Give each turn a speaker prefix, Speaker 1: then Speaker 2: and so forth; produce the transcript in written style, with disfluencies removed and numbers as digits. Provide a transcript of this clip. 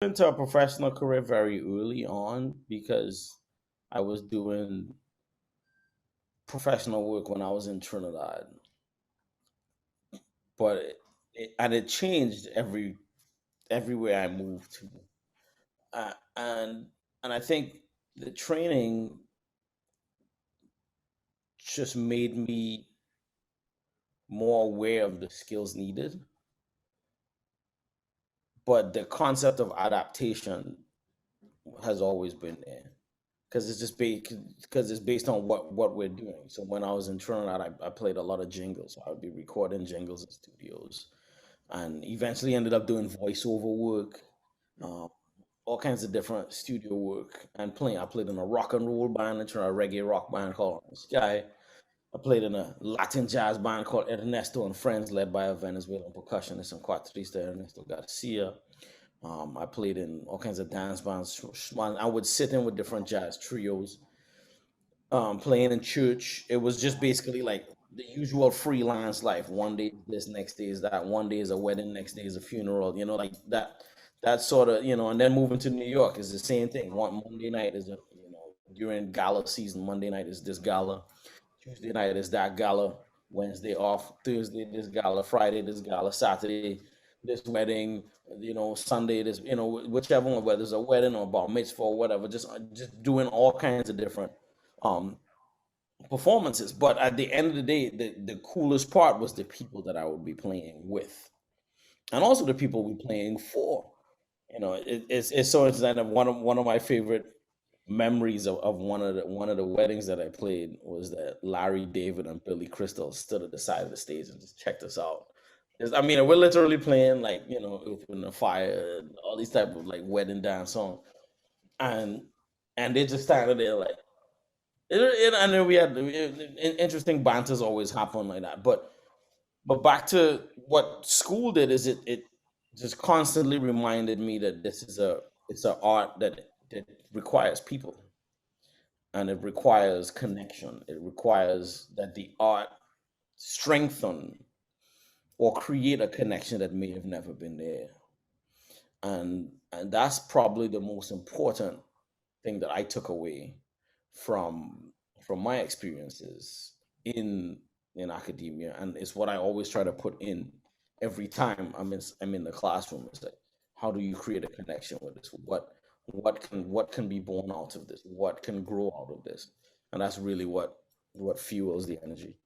Speaker 1: Into a professional career very early on because I was doing professional work when I was in Trinidad, but it changed everywhere I moved to, uh, and and I think the training just made me more aware of the skills needed, but the concept of adaptation has always been there because it's just because it's based on what we're doing. So when I was in Trinidad, I played a lot of jingles. So I would be recording jingles in studios, and eventually ended up doing voiceover work, um, all kinds of different studio work, and playing. I played in a rock and roll band, a reggae rock band called Sky. I played in a Latin jazz band called Ernesto and Friends, led by a Venezuelan percussionist and cuatrista Ernesto Garcia. I played in all kinds of dance bands. I would sit in with different jazz trios, playing in church. It was just basically like the usual freelance life. One day is this, next day is that. One day is a wedding, next day is a funeral. Like that. That sort of, and then moving to New York is the same thing. One Monday night is during gala season. Monday night is this gala. Tuesday night is that gala. Wednesday off. Thursday this gala. Friday this gala. Saturday this wedding. Sunday this. Whichever one, whether it's a wedding or bar mitzvah or whatever. Just doing all kinds of different um performances. But at the end of the day, the coolest part was the people that I would be playing with, and also the people we playing for. It's so interesting. That one of my favorite memories of one of the weddings that I played was that Larry David and Billy Crystal stood at the side of the stage and just checked us out. I mean, we're literally playing like Earth, Wind and Fire, and all these type of like wedding dance songs, and they just standing there like and then we had interesting banters always happen like that. But back to what school did is it just constantly reminded me that this is a it's an art that requires people, and it requires connection. It requires that the art strengthen or create a connection that may have never been there. And that's probably the most important thing that I took away from my experiences in academia, and it's what I always try to put in every time I'm in the classroom. It's like, how do you create a connection with this? What can be born out of this? What can grow out of this? And that's really what fuels the energy.